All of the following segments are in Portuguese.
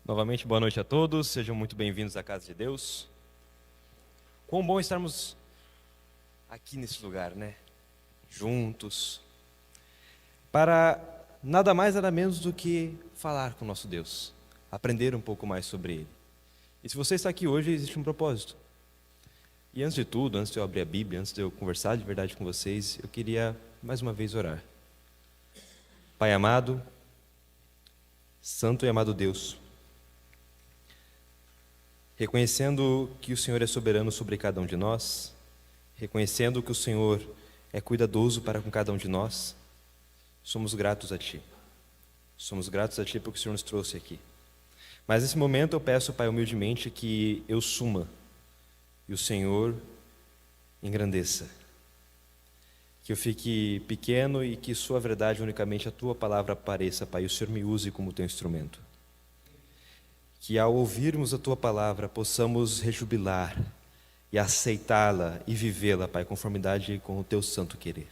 Novamente, boa noite a todos, sejam muito bem-vindos à Casa de Deus. Quão bom estarmos aqui nesse lugar, né? Juntos, para nada mais, nada menos do que falar com o nosso Deus, aprender um pouco mais sobre Ele. E se você está aqui hoje, existe um propósito. E antes de tudo, antes de eu abrir a Bíblia, antes de eu conversar de verdade com vocês, eu queria mais uma vez orar. Pai amado, Santo e amado Deus, reconhecendo que o Senhor é soberano sobre cada um de nós, reconhecendo que o Senhor é cuidadoso para com cada um de nós, somos gratos a Ti. Somos gratos a Ti porque o Senhor nos trouxe aqui. Mas nesse momento eu peço, Pai, humildemente, que eu suma e o Senhor engrandeça. Que eu fique pequeno e que Sua verdade, unicamente a Tua palavra apareça, Pai, e o Senhor me use como Teu instrumento. Que ao ouvirmos a Tua palavra possamos rejubilar e aceitá-la e vivê-la, Pai, em conformidade com o Teu santo querer.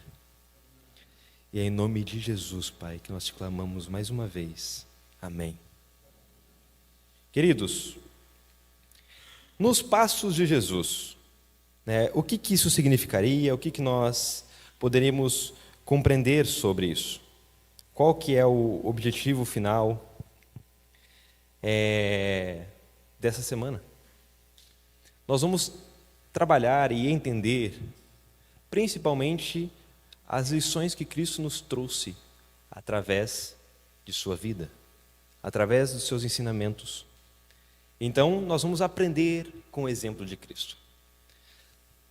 E é em nome de Jesus, Pai, que nós te clamamos mais uma vez. Amém. Queridos, nos passos de Jesus, o que isso significaria, o que nós poderíamos compreender sobre isso? Qual que é o objetivo final dessa semana? Nós vamos trabalhar e entender principalmente as lições que Cristo nos trouxe através de sua vida, através dos seus ensinamentos. Então, nós vamos aprender com o exemplo de Cristo.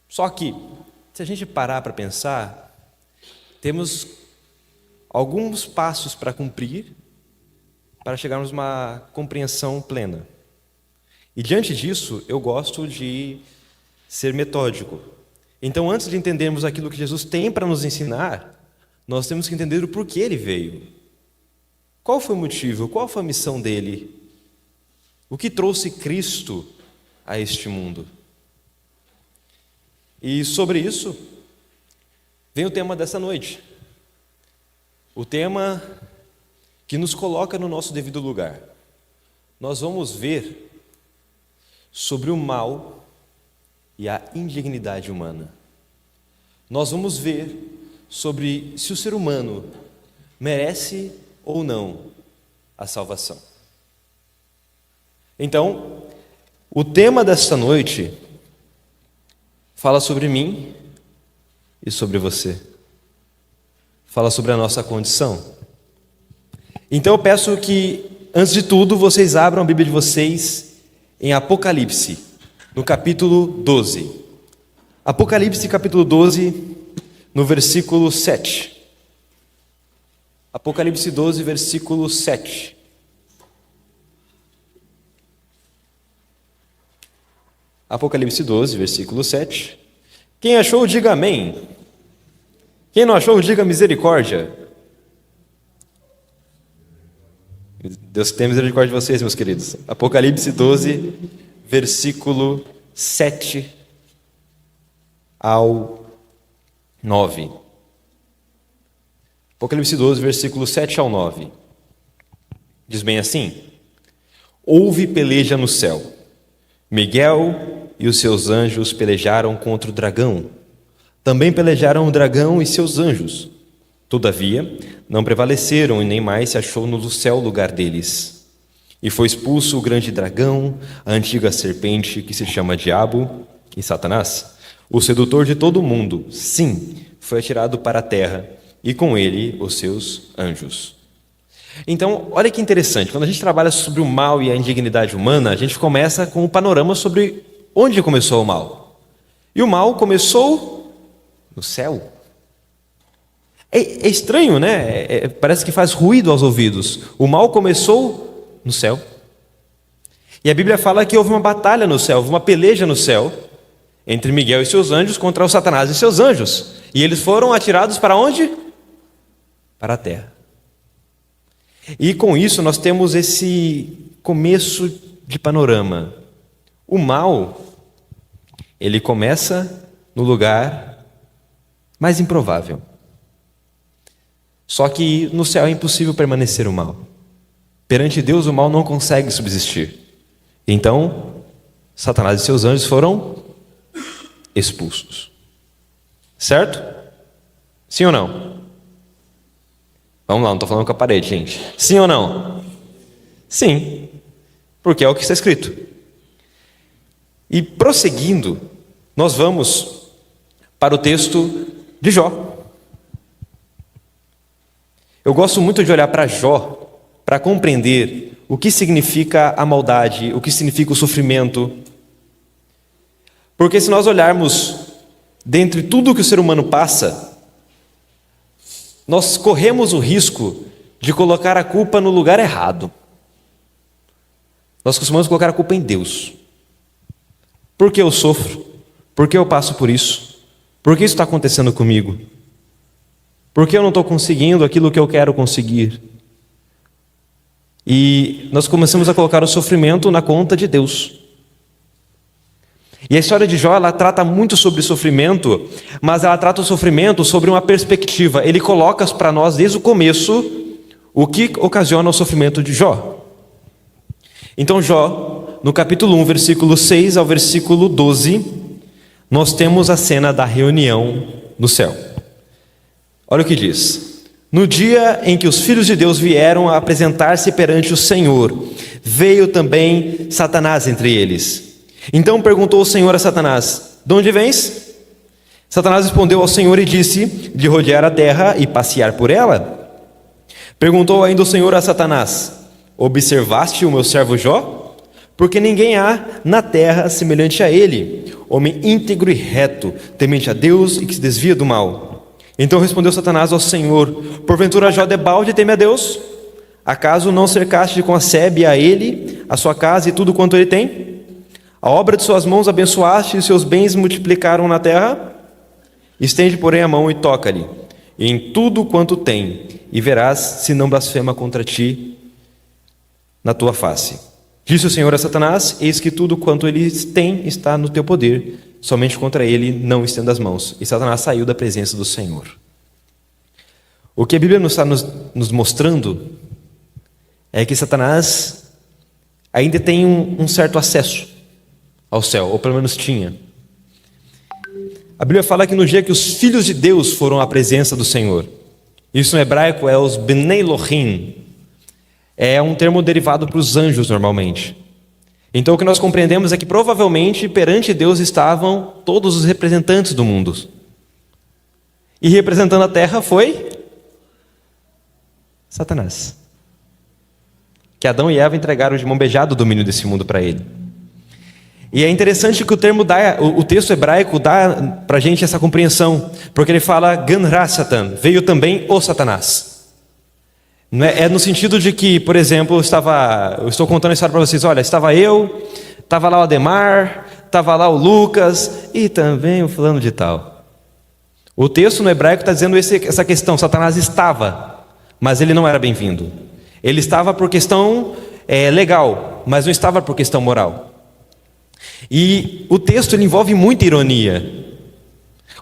Só que, se a gente parar para pensar, temos alguns passos para cumprir para chegarmos a uma compreensão plena. E diante disso, eu gosto de ser metódico. Então, antes de entendermos aquilo que Jesus tem para nos ensinar, nós temos que entender o porquê Ele veio. Qual foi o motivo? Qual foi a missão dele? O que trouxe Cristo a este mundo? E sobre isso, vem o tema dessa noite. O tema que nos coloca no nosso devido lugar. Nós vamos ver sobre o mal e a indignidade humana. Nós vamos ver sobre se o ser humano merece ou não a salvação. Então, o tema desta noite fala sobre mim e sobre você. Fala sobre a nossa condição. Então eu peço que, antes de tudo, vocês abram a Bíblia de vocês em Apocalipse, no capítulo 12. Apocalipse, capítulo 12, no versículo 7. Apocalipse 12, versículo 7. Apocalipse 12, versículo 7. Quem achou, diga amém. Quem não achou, diga misericórdia. Deus tem misericórdia de vocês, meus queridos. Apocalipse 12, versículo 7 ao 9. Apocalipse 12, versículo 7 ao 9. Diz bem assim: Houve peleja no céu. Miguel e os seus anjos pelejaram contra o dragão. Também pelejaram o dragão e seus anjos. Todavia, não prevaleceram e nem mais se achou no céu lugar deles. E foi expulso o grande dragão, a antiga serpente que se chama Diabo e Satanás, o sedutor de todo o mundo. Sim, foi atirado para a terra e com ele os seus anjos. Então, olha que interessante, quando a gente trabalha sobre o mal e a indignidade humana, a gente começa com um panorama sobre onde começou o mal. E o mal começou no céu. É estranho, né? Parece que faz ruído aos ouvidos. O mal começou no céu. E a Bíblia fala que houve uma batalha no céu, houve uma peleja no céu, entre Miguel e seus anjos contra o Satanás e seus anjos. E eles foram atirados para onde? Para a terra. E com isso nós temos esse começo de panorama. O mal, ele começa no lugar mais improvável. Só que no céu é impossível permanecer o mal. Perante Deus o mal não consegue subsistir. Então, Satanás e seus anjos foram expulsos. Certo? Sim ou não? Vamos lá, não estou falando com a parede, gente. Sim ou não? Sim, porque é o que está escrito. E prosseguindo, nós vamos para o texto de Jó. Eu gosto muito de olhar para Jó para compreender o que significa a maldade, o que significa o sofrimento. Porque se nós olharmos dentre tudo que o ser humano passa, nós corremos o risco de colocar a culpa no lugar errado. Nós costumamos colocar a culpa em Deus. Por que eu sofro? Por que eu passo por isso? Por que isso está acontecendo comigo? Por que eu não estou conseguindo aquilo que eu quero conseguir? E nós começamos a colocar o sofrimento na conta de Deus. E a história de Jó, ela trata muito sobre sofrimento, mas ela trata o sofrimento sobre uma perspectiva. Ele coloca para nós, desde o começo, o que ocasiona o sofrimento de Jó. Então, Jó, no capítulo 1, versículo 6 ao versículo 12, nós temos a cena da reunião no céu. Olha o que diz. No dia em que os filhos de Deus vieram a apresentar-se perante o Senhor, veio também Satanás entre eles. Então perguntou o Senhor a Satanás: de onde vens? Satanás respondeu ao Senhor e disse: de rodear a terra e passear por ela. Perguntou ainda o Senhor a Satanás: observaste o meu servo Jó? Porque ninguém há na terra semelhante a ele, homem íntegro e reto, temente a Deus e que se desvia do mal. Então respondeu Satanás ao Senhor: porventura Jó debalde teme a Deus? Acaso não cercaste com a sebe a ele, a sua casa e tudo quanto ele tem? A obra de suas mãos abençoaste e os seus bens multiplicaram na terra? Estende, porém, a mão e toca-lhe, em tudo quanto tem, e verás se não blasfema contra ti na tua face. Disse o Senhor a Satanás: eis que tudo quanto ele tem está no teu poder, somente contra ele não estenda as mãos. E Satanás saiu da presença do Senhor. O que a Bíblia está nos mostrando é que Satanás ainda tem um certo acesso ao céu, ou pelo menos tinha. A Bíblia fala que no dia que os filhos de Deus foram à presença do Senhor, isso no hebraico é os Bnei Elohim, é um termo derivado para os anjos normalmente. Então o que nós compreendemos é que provavelmente perante Deus estavam todos os representantes do mundo. E representando a terra foi Satanás. Que Adão e Eva entregaram de mão beijada o domínio desse mundo para ele. E é interessante que o texto hebraico dá para a gente essa compreensão, porque ele fala Gan Satan, veio também o Satanás. É no sentido de que, por exemplo, eu estou contando a história para vocês, olha, estava lá o Ademar, estava lá o Lucas e também o fulano de tal. O texto no hebraico está dizendo essa questão, Satanás estava, mas ele não era bem-vindo. Ele estava por questão legal, mas não estava por questão moral. E o texto ele envolve muita ironia.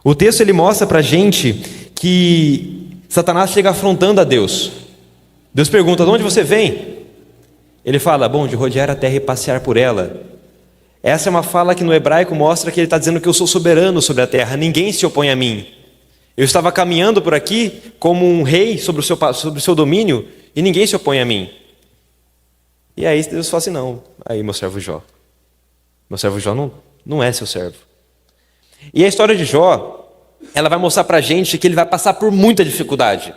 O texto ele mostra para a gente que Satanás chega afrontando a Deus. Deus pergunta: de onde você vem? Ele fala: bom, de rodear a terra e passear por ela. Essa é uma fala que no hebraico mostra que ele está dizendo que eu sou soberano sobre a terra, ninguém se opõe a mim. Eu estava caminhando por aqui como um rei sobre o seu domínio e ninguém se opõe a mim. E aí Deus fala assim: não, aí meu servo Jó. Meu servo Jó não é seu servo. E a história de Jó, ela vai mostrar para a gente que ele vai passar por muita dificuldade,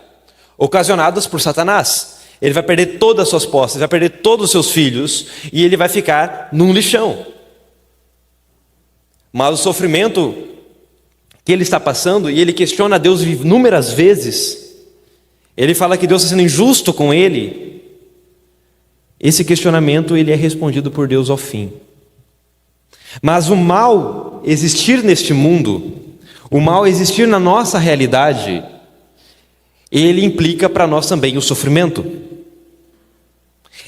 ocasionadas por Satanás. Ele vai perder todas as suas posses, vai perder todos os seus filhos, e ele vai ficar num lixão. Mas o sofrimento que ele está passando, e ele questiona a Deus inúmeras vezes, ele fala que Deus está sendo injusto com ele. Esse questionamento ele é respondido por Deus ao fim. Mas o mal existir neste mundo, o mal existir na nossa realidade, ele implica para nós também o sofrimento.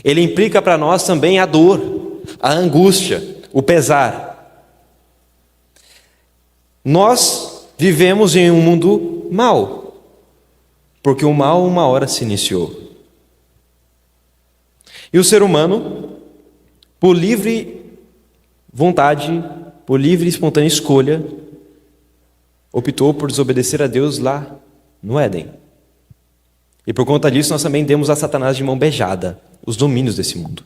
Ele implica para nós também a dor, a angústia, o pesar. Nós vivemos em um mundo mau, porque o mal uma hora se iniciou. E o ser humano, por livre vontade, por livre e espontânea escolha, optou por desobedecer a Deus lá no Éden. E por conta disso nós também demos a Satanás de mão beijada os domínios desse mundo.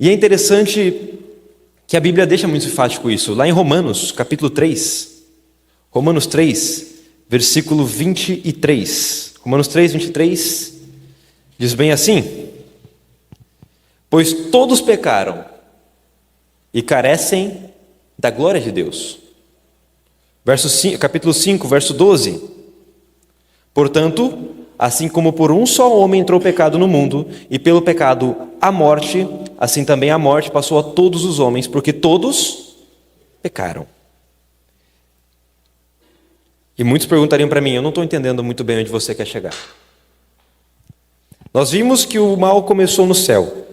E é interessante que a Bíblia deixa muito enfático isso. Lá em Romanos, capítulo 3, Romanos 3, versículo 23. Romanos 3, 23, diz bem assim: pois todos pecaram e carecem da glória de Deus. Capítulo 5, verso 12. Portanto, assim como por um só homem entrou o pecado no mundo, e pelo pecado a morte, assim também a morte passou a todos os homens, porque todos pecaram. E muitos perguntariam para mim: eu não estou entendendo muito bem onde você quer chegar. Nós vimos que o mal começou no céu.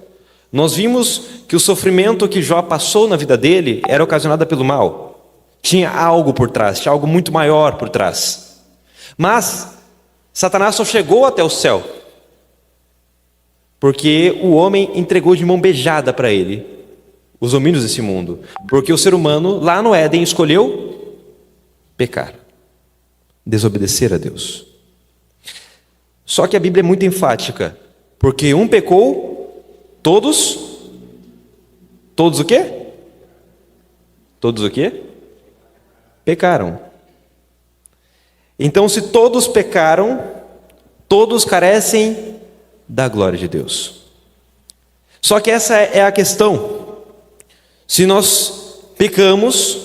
Nós vimos que o sofrimento que Jó passou na vida dele era ocasionado pelo mal. Tinha algo por trás, tinha algo muito maior por trás. Mas Satanás só chegou até o céu porque o homem entregou de mão beijada para ele os domínios desse mundo. Porque o ser humano, lá no Éden, escolheu pecar, desobedecer a Deus. Só que a Bíblia é muito enfática, porque um pecou, todos o quê? Todos o quê? Pecaram. Então, se todos pecaram, todos carecem da glória de Deus. Só que essa é a questão. Se nós pecamos,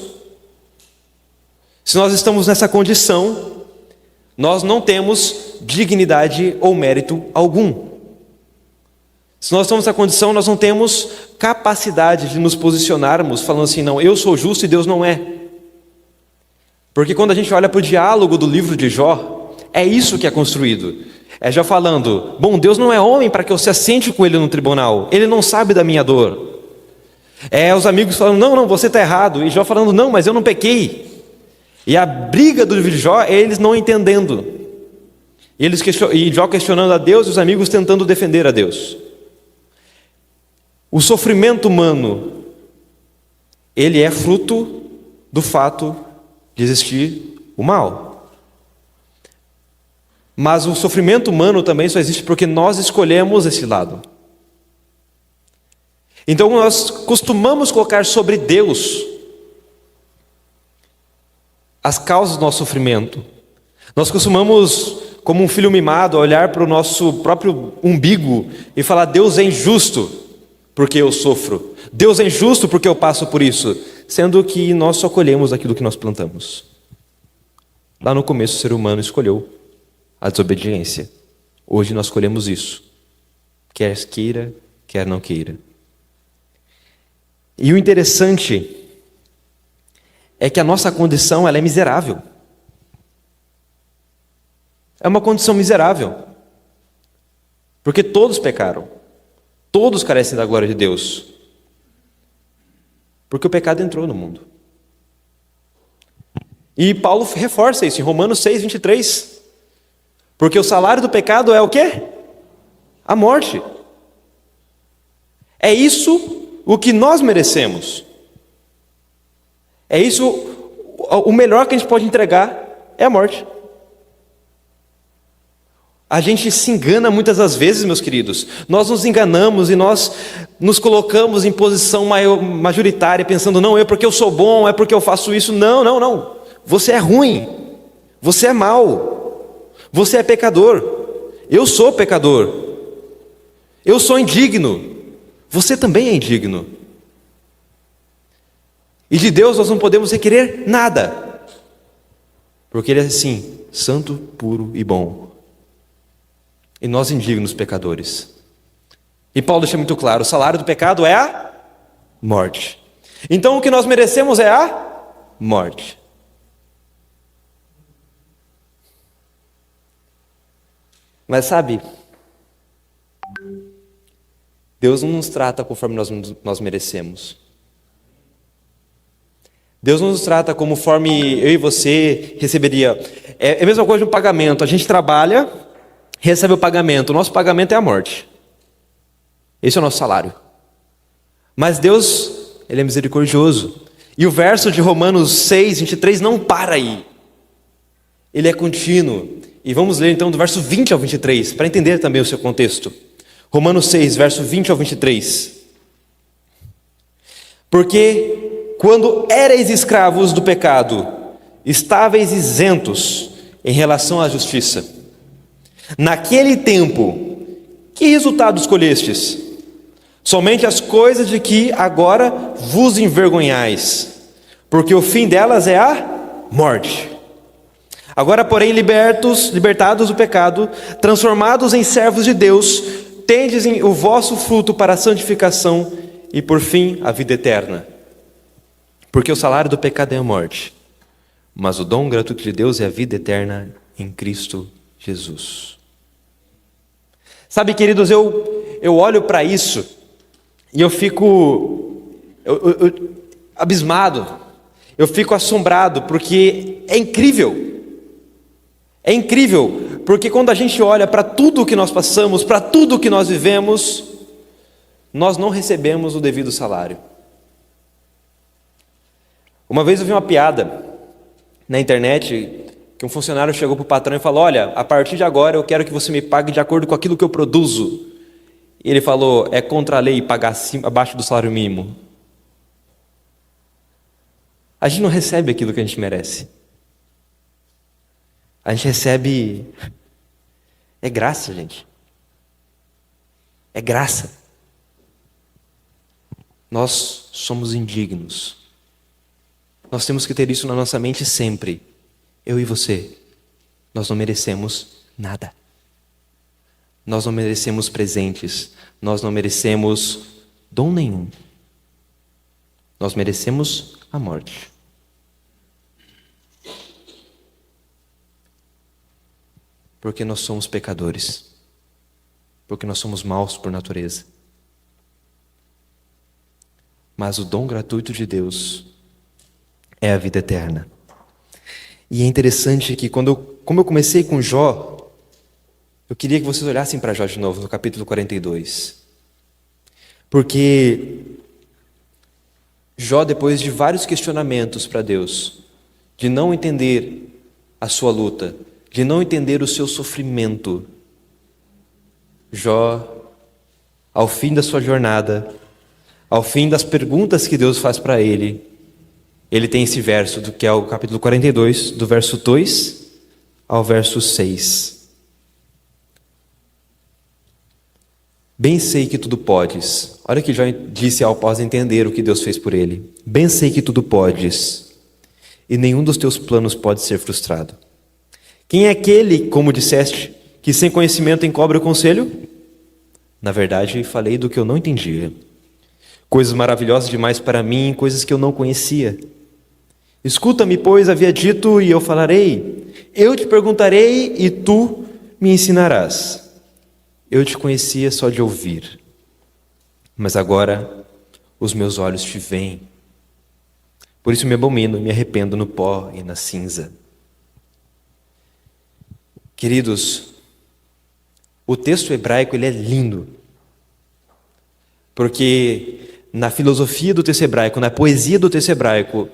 se nós estamos nessa condição, nós não temos dignidade ou mérito algum. Se nós estamos nessa condição, nós não temos capacidade de nos posicionarmos falando assim: não, eu sou justo e Deus não é. Porque quando a gente olha para o diálogo do livro de Jó, é isso que é construído. É Jó falando: bom, Deus não é homem para que eu se assente com ele no tribunal, ele não sabe da minha dor. É os amigos falando: não, você está errado. E Jó falando: não, mas eu não pequei. E a briga do livro de Jó é eles não entendendo. E Jó questionando a Deus e os amigos tentando defender a Deus. O sofrimento humano, ele é fruto do fato de existir o mal. Mas o sofrimento humano também só existe porque nós escolhemos esse lado. Então nós costumamos colocar sobre Deus as causas do nosso sofrimento. Nós costumamos, como um filho mimado, olhar para o nosso próprio umbigo e falar: Deus é injusto porque eu sofro. Deus é injusto porque eu passo por isso. Sendo que nós só colhemos aquilo que nós plantamos. Lá no começo o ser humano escolheu a desobediência. Hoje nós colhemos isso. Quer queira, quer não queira. E o interessante é que a nossa condição, ela é miserável. É uma condição miserável. Porque todos pecaram. Todos carecem da glória de Deus. Porque o pecado entrou no mundo. E Paulo reforça isso em Romanos 6, 23. Porque o salário do pecado é o quê? A morte. É isso o que nós merecemos. É isso, o melhor que a gente pode entregar é a morte. A gente se engana muitas das vezes, meus queridos. Nós nos enganamos e nós nos colocamos em posição majoritária, pensando: não, é porque eu sou bom, é porque eu faço isso. Não. Você é ruim. Você é mau. Você é pecador. Eu sou pecador. Eu sou indigno. Você também é indigno. E de Deus nós não podemos requerer nada. Porque Ele é assim, santo, puro e bom. E nós indignos pecadores. E Paulo deixa muito claro: o salário do pecado é a morte. Então o que nós merecemos é a morte. Mas sabe, Deus não nos trata conforme nós merecemos. Deus não nos trata conforme eu e você receberia. É a mesma coisa de um pagamento. A gente trabalha recebe o pagamento. O nosso pagamento é a morte. Esse é o nosso salário. Mas Deus, Ele é misericordioso. E o verso de Romanos 6, 23 não para aí. Ele é contínuo. E vamos ler então do verso 20 ao 23, para entender também o seu contexto. Romanos 6, verso 20 ao 23. Porque quando éreis escravos do pecado, estáveis isentos em relação à justiça. Naquele tempo, que resultado escolhestes? Somente as coisas de que agora vos envergonhais, porque o fim delas é a morte. Agora, porém, libertados do pecado, transformados em servos de Deus, tendes o vosso fruto para a santificação e, por fim, a vida eterna. Porque o salário do pecado é a morte, mas o dom gratuito de Deus é a vida eterna em Cristo Jesus. Sabe, queridos, eu olho para isso e eu fico abismado, eu fico assombrado, porque é incrível. É incrível, porque quando a gente olha para tudo o que nós passamos, para tudo o que nós vivemos, nós não recebemos o devido salário. Uma vez eu vi uma piada na internet, que um funcionário chegou para o patrão e falou: olha, a partir de agora eu quero que você me pague de acordo com aquilo que eu produzo. E ele falou: é contra a lei pagar abaixo do salário mínimo. A gente não recebe aquilo que a gente merece. A gente recebe... É graça, gente. É graça. Nós somos indignos. Nós temos que ter isso na nossa mente sempre. Eu e você. Nós não merecemos nada. Nós não merecemos presentes. Nós não merecemos dom nenhum. Nós merecemos a morte. Porque nós somos pecadores. Porque nós somos maus por natureza. Mas o dom gratuito de Deus é a vida eterna. E é interessante que como eu comecei com Jó, eu queria que vocês olhassem para Jó de novo, no capítulo 42. Porque Jó, depois de vários questionamentos para Deus, de não entender a sua luta, de não entender o seu sofrimento, Jó, ao fim da sua jornada, ao fim das perguntas que Deus faz para ele tem esse verso, que é o capítulo 42, do verso 2 ao verso 6. Bem sei que tudo podes. Olha o que Jó disse após entender o que Deus fez por ele. Bem sei que tudo podes, e nenhum dos teus planos pode ser frustrado. Quem é aquele, como disseste, que sem conhecimento encobre o conselho? Na verdade, falei do que eu não entendia. Coisas maravilhosas demais para mim, coisas que eu não conhecia. Escuta-me, pois, havia dito, e eu falarei. Eu te perguntarei, e tu me ensinarás. Eu te conhecia só de ouvir, mas agora os meus olhos te veem. Por isso me abomino e me arrependo no pó e na cinza. Queridos, o texto hebraico ele é lindo, porque na filosofia do texto hebraico, na poesia do texto hebraico,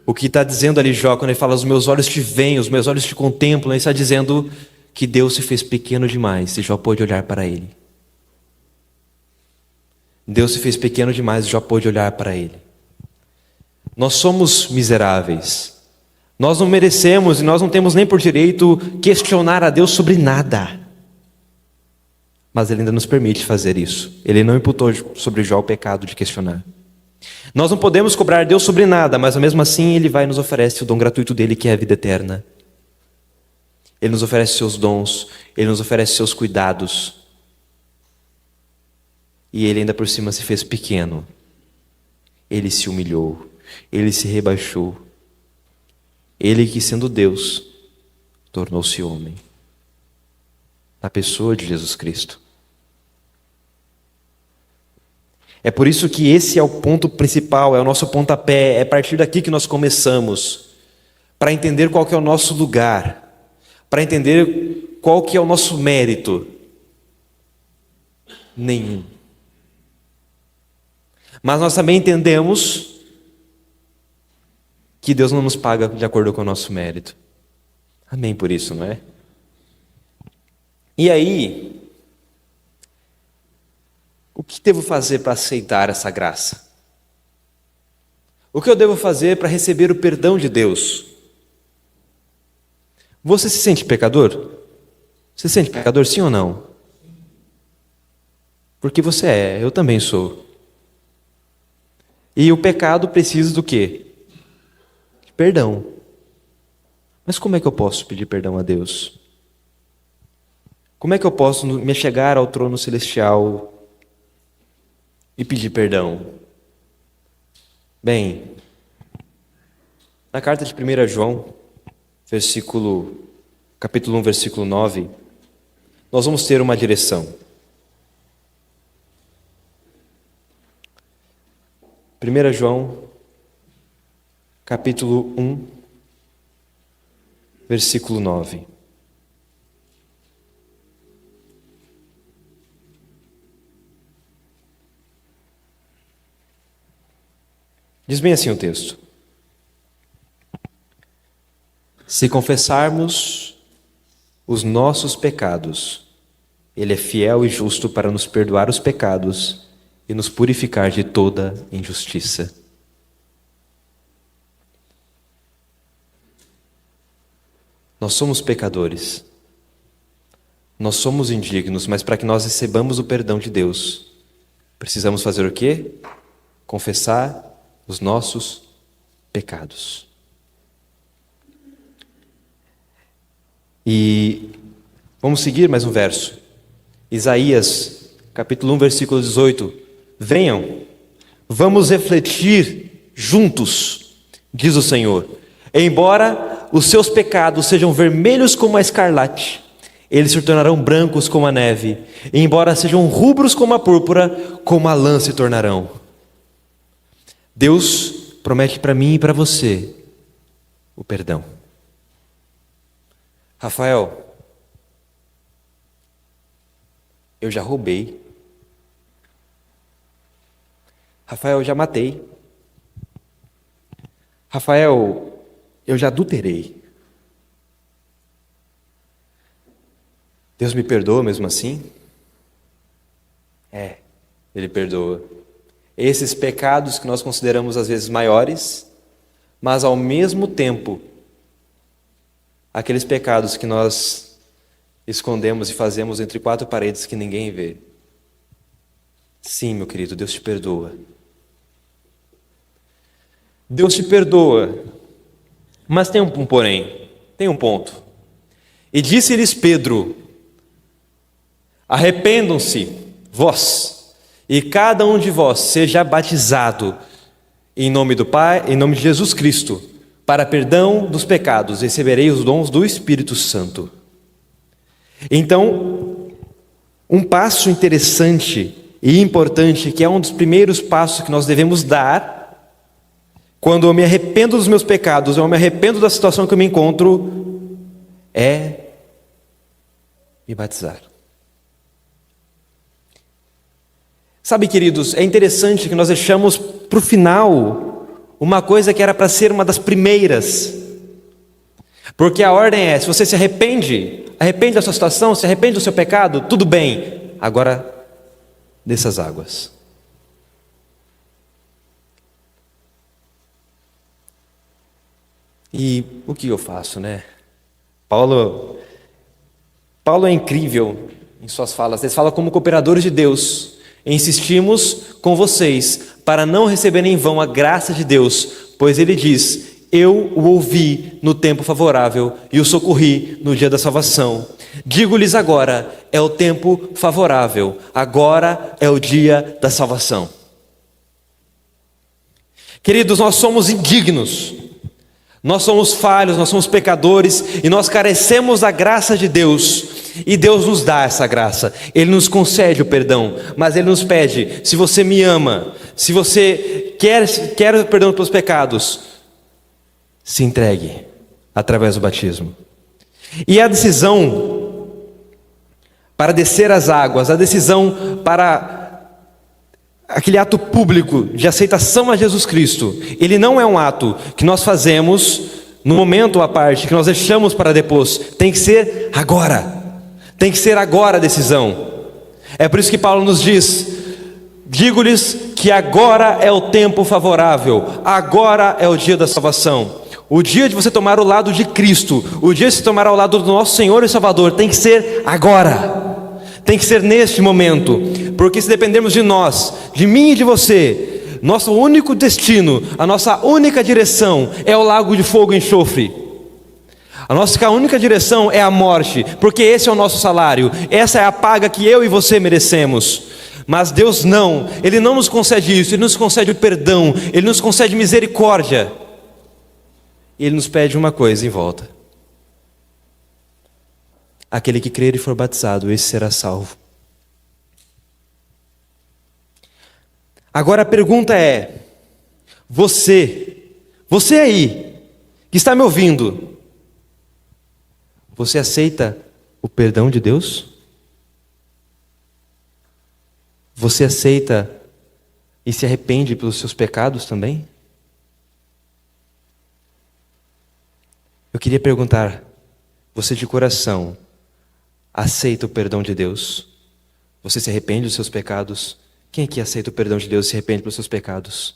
o que está dizendo ali Jó, quando ele fala, os meus olhos te veem, os meus olhos te contemplam, ele está dizendo que Deus se fez pequeno demais e Jó pôde olhar para ele. Deus se fez pequeno demais e Jó pôde olhar para ele. Nós somos miseráveis. Nós não merecemos e nós não temos nem por direito questionar a Deus sobre nada. Mas Ele ainda nos permite fazer isso. Ele não imputou sobre Jó o pecado de questionar. Nós não podemos cobrar Deus sobre nada, mas mesmo assim Ele vai e nos oferece o dom gratuito dEle, que é a vida eterna. Ele nos oferece seus dons, Ele nos oferece seus cuidados. E Ele ainda por cima se fez pequeno. Ele se humilhou, Ele se rebaixou. Ele que, sendo Deus, tornou-se homem, na pessoa de Jesus Cristo. É por isso que esse é o ponto principal, é o nosso pontapé, é a partir daqui que nós começamos, para entender qual que é o nosso lugar, para entender qual que é o nosso mérito? Nenhum. Mas nós também entendemos que Deus não nos paga de acordo com o nosso mérito. Amém por isso, não é? E aí, o que devo fazer para aceitar essa graça? O que eu devo fazer para receber o perdão de Deus? Você se sente pecador? Você se sente pecador, sim ou não? Porque você é, eu também sou. E o pecado precisa do quê? De perdão. Mas como é que eu posso pedir perdão a Deus? Como é que eu posso me chegar ao trono celestial e pedir perdão? Bem, na carta de 1 João, capítulo 1, versículo 9, nós vamos ter uma direção. 1 João, capítulo 1, versículo 9. Diz bem assim o texto: se confessarmos os nossos pecados, Ele é fiel e justo para nos perdoar os pecados e nos purificar de toda injustiça. Nós somos pecadores, nós somos indignos, mas para que nós recebamos o perdão de Deus, precisamos fazer o quê? Confessar os nossos pecados. E vamos seguir mais um verso. Isaías, capítulo 1, versículo 18. Venham, vamos refletir juntos, diz o Senhor. Embora os seus pecados sejam vermelhos como a escarlate, eles se tornarão brancos como a neve. E embora sejam rubros como a púrpura, como a lã se tornarão. Deus promete para mim e para você o perdão. Rafael, eu já roubei. Rafael, eu já matei. Rafael, eu já adulterei. Deus me perdoa mesmo assim? Ele perdoa. Esses pecados que nós consideramos às vezes maiores, mas ao mesmo tempo, aqueles pecados que nós escondemos e fazemos entre quatro paredes que ninguém vê. Sim, meu querido, Deus te perdoa. Deus te perdoa. Mas tem um porém, tem um ponto. E disse-lhes Pedro: arrependam-se, vós, e cada um de vós seja batizado em nome do Pai, em nome de Jesus Cristo, para perdão dos pecados, receberei os dons do Espírito Santo. Então, um passo interessante e importante, que é um dos primeiros passos que nós devemos dar, quando eu me arrependo dos meus pecados, eu me arrependo da situação que eu me encontro, é me batizar. Sabe, queridos, é interessante que nós deixamos para o final uma coisa que era para ser uma das primeiras. Porque a ordem é: se você se arrepende da sua situação, se arrepende do seu pecado, tudo bem, agora desça as águas. E o que eu faço, né? Paulo é incrível em suas falas. Ele fala: como cooperadores de Deus, insistimos com vocês para não receberem em vão a graça de Deus, pois ele diz: eu o ouvi no tempo favorável e o socorri no dia da salvação. Digo-lhes agora, é o tempo favorável, agora é o dia da salvação. Queridos, nós somos indignos, nós somos falhos, nós somos pecadores e nós carecemos da graça de Deus. E Deus nos dá essa graça, Ele nos concede o perdão, mas Ele nos pede: se você me ama, se você quer o perdão pelos pecados, se entregue através do batismo. E a decisão para descer as águas, a decisão para aquele ato público de aceitação a Jesus Cristo, ele não é um ato que nós fazemos no momento à parte, que nós deixamos para depois. Tem que ser agora. Tem que ser agora a decisão. É por isso que Paulo nos diz: digo-lhes que agora é o tempo favorável, agora é o dia da salvação. O dia de você tomar o lado de Cristo, o dia de você tomar ao lado do nosso Senhor e Salvador, tem que ser agora. Tem que ser neste momento. Porque se dependermos de nós, de mim e de você, nosso único destino, a nossa única direção é o lago de fogo e enxofre. A nossa única direção é a morte, porque esse é o nosso salário, essa é a paga que eu e você merecemos. Mas Deus não, Ele não nos concede isso, Ele nos concede o perdão, Ele nos concede misericórdia. E Ele nos pede uma coisa em volta: aquele que crer e for batizado, esse será salvo. Agora a pergunta é: você aí, que está me ouvindo, você aceita o perdão de Deus? Você aceita e se arrepende pelos seus pecados também? Eu queria perguntar: você de coração aceita o perdão de Deus? Você se arrepende dos seus pecados? Quem aqui aceita o perdão de Deus e se arrepende pelos seus pecados?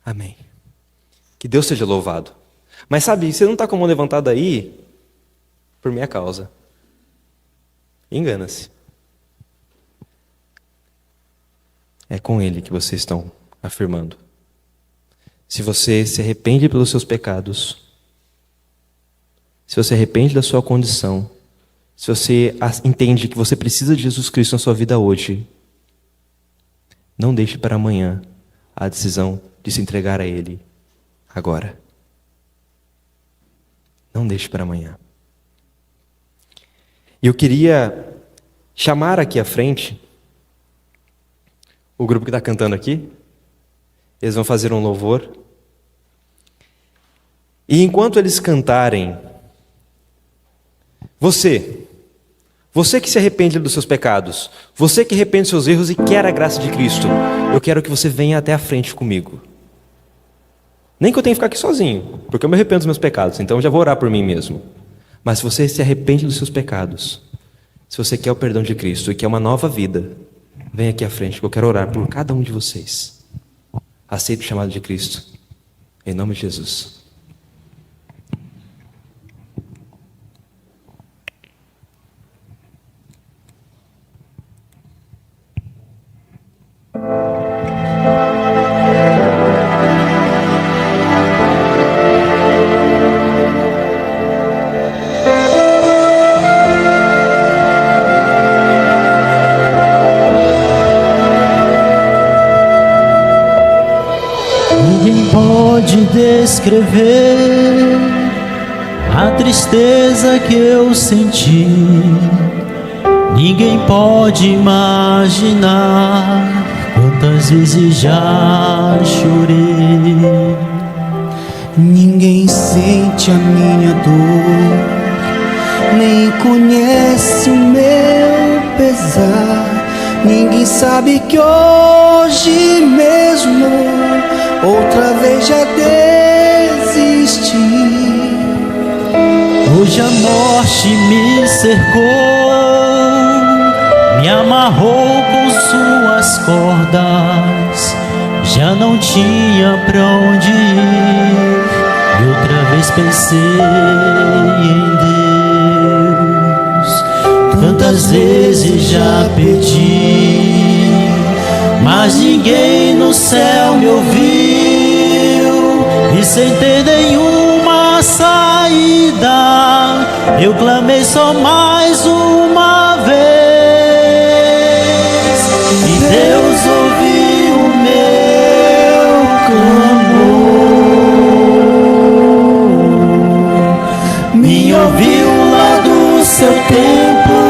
Amém. Que Deus seja louvado. Mas sabe, você não está com a mão levantada aí por minha causa. Engana-se. É com Ele que vocês estão afirmando. Se você se arrepende pelos seus pecados, se você arrepende da sua condição, se você entende que você precisa de Jesus Cristo na sua vida hoje, não deixe para amanhã a decisão de se entregar a Ele agora. Não deixe para amanhã. E eu queria chamar aqui à frente o grupo que está cantando aqui. Eles vão fazer um louvor. E enquanto eles cantarem, você que se arrepende dos seus pecados, você que arrepende dos seus erros e quer a graça de Cristo, eu quero que você venha até a frente comigo. Nem que eu tenha que ficar aqui sozinho, porque eu me arrependo dos meus pecados, então eu já vou orar por mim mesmo. Mas se você se arrepende dos seus pecados, se você quer o perdão de Cristo e quer uma nova vida, vem aqui à frente que eu quero orar por cada um de vocês. Aceite o chamado de Cristo, em nome de Jesus. Ninguém pode descrever a tristeza que eu senti. Ninguém pode imaginar quantas vezes já chorei. Ninguém sente a minha dor, nem conhece o meu pesar. Ninguém sabe que hoje mesmo outra vez já desisti. Hoje a morte me cercou, me amarrou com suas cordas. Já não tinha pra onde ir, e outra vez pensei em Deus. Tantas vezes já pedi, mas ninguém no céu me ouviu, e sem ter nenhuma saída, eu clamei só mais uma vez, e Deus ouviu o meu clamor, me ouviu lá do seu templo,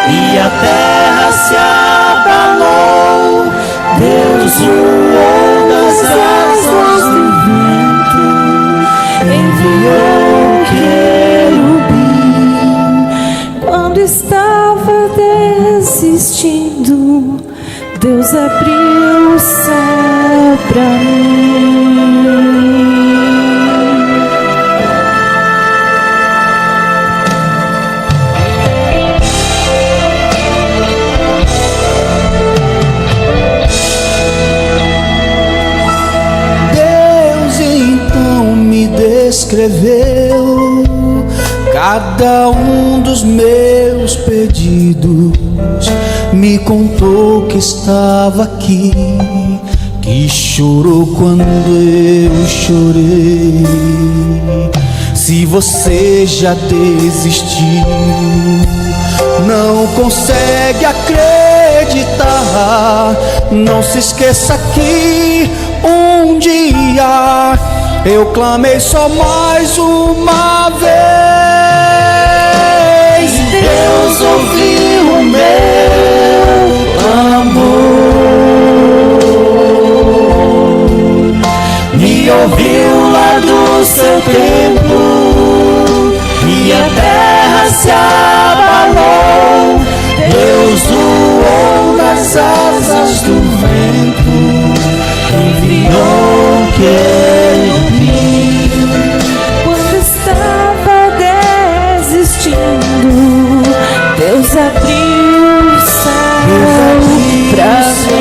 e a terra se abalou. Deus voou das asas do vento, enviou querubim desistindo, Deus abriu o céu pra mim. Deus então me descreveu cada um dos meus pedidos, me contou que estava aqui, que chorou quando eu chorei. Se você já desistiu, não consegue acreditar, não se esqueça que um dia eu clamei só mais uma vez. Deus ouviu o meu clamor, me ouviu lá do seu templo, e a terra se abalou. Deus voou nas asas do vento, enviou que ele viu. Quando estava desistindo, Deus abriu o céu pra mim.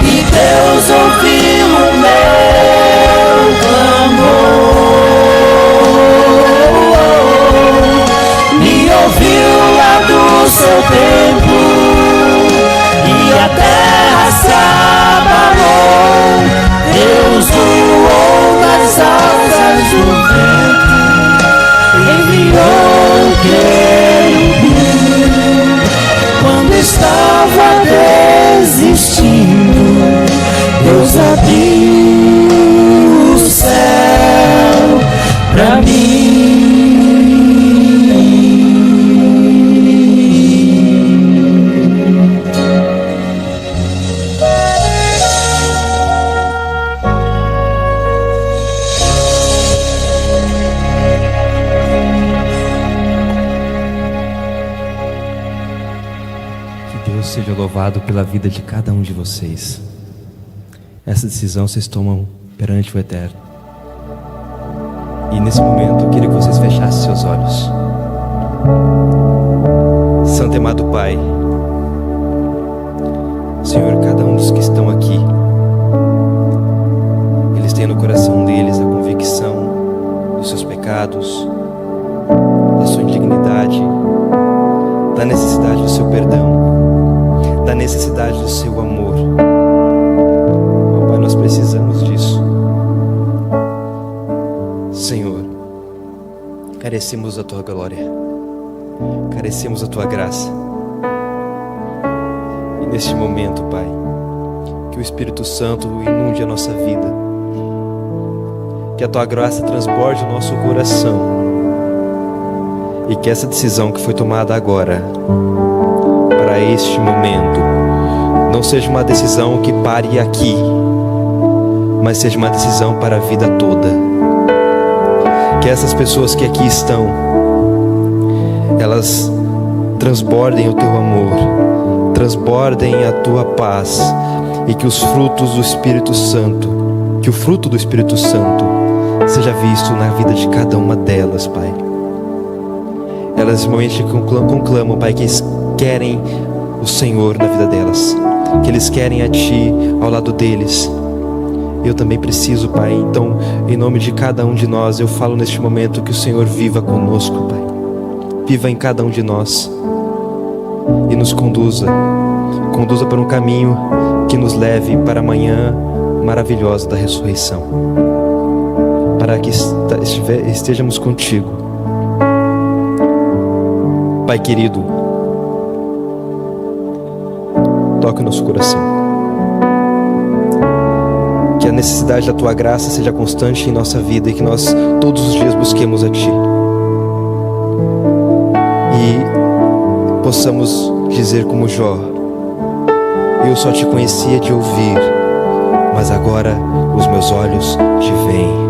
E Deus ouviu o meu clamor, me ouviu lá do seu templo, e a terra se abalou. Deus voou nas asas do vento, enviou que ele viu. Quando estava desistindo, Deus abriu o céu pra mim. Deus seja louvado pela vida de cada um de vocês. Essa decisão vocês tomam perante o Eterno. E nesse momento eu queria que vocês fechassem seus olhos. Santo e amado Pai, Senhor, cada um dos que estão aqui, eles têm no coração deles a convicção dos seus pecados, da sua indignidade, da necessidade do seu perdão, da necessidade do seu amor. Oh, Pai, nós precisamos disso. Senhor, carecemos da Tua glória, carecemos da Tua graça. E neste momento, Pai, que o Espírito Santo inunde a nossa vida, que a Tua graça transborde o nosso coração, e que essa decisão que foi tomada agora, para este momento, não seja uma decisão que pare aqui, mas seja uma decisão para a vida toda. Que essas pessoas que aqui estão, elas transbordem o Teu amor, transbordem a Tua paz, e que os frutos do Espírito Santo, que o fruto do Espírito Santo seja visto na vida de cada uma delas, Pai. Elas realmente conclamam, Pai, que eles querem o Senhor na vida delas, que eles querem a Ti ao lado deles. Eu também preciso, Pai. Então, em nome de cada um de nós, eu falo neste momento que o Senhor viva conosco, Pai. Viva em cada um de nós e nos conduza para um caminho que nos leve para a manhã maravilhosa da ressurreição, para que estejamos contigo. Pai querido, toque o nosso coração, que a necessidade da Tua graça seja constante em nossa vida, e que nós todos os dias busquemos a Ti, e possamos dizer como Jó: eu só Te conhecia de ouvir, mas agora os meus olhos Te veem.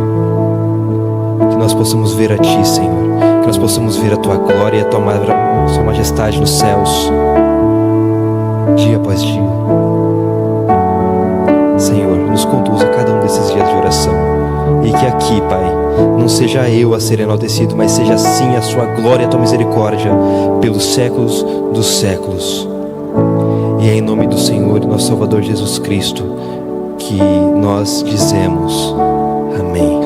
Que nós possamos ver a Ti, Senhor, que nós possamos ver a Tua glória e a Tua majestade nos céus, dia após dia. Senhor, nos conduza a cada um desses dias de oração, e que aqui, Pai, não seja eu a ser enaltecido, mas seja sim a Sua glória e a Tua misericórdia pelos séculos dos séculos. E é em nome do Senhor e nosso Salvador Jesus Cristo que nós dizemos amém.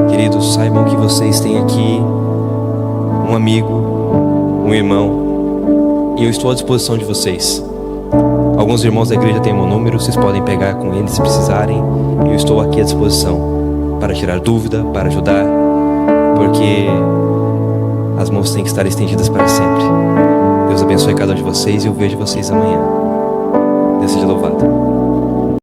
Queridos, saibam que vocês têm aqui um amigo, um irmão, e eu estou à disposição de vocês. Alguns irmãos da igreja têm meu número, vocês podem pegar com eles se precisarem. Eu estou aqui à disposição para tirar dúvida, para ajudar, porque as mãos têm que estar estendidas para sempre. Deus abençoe cada um de vocês e eu vejo vocês amanhã. Deus seja louvado.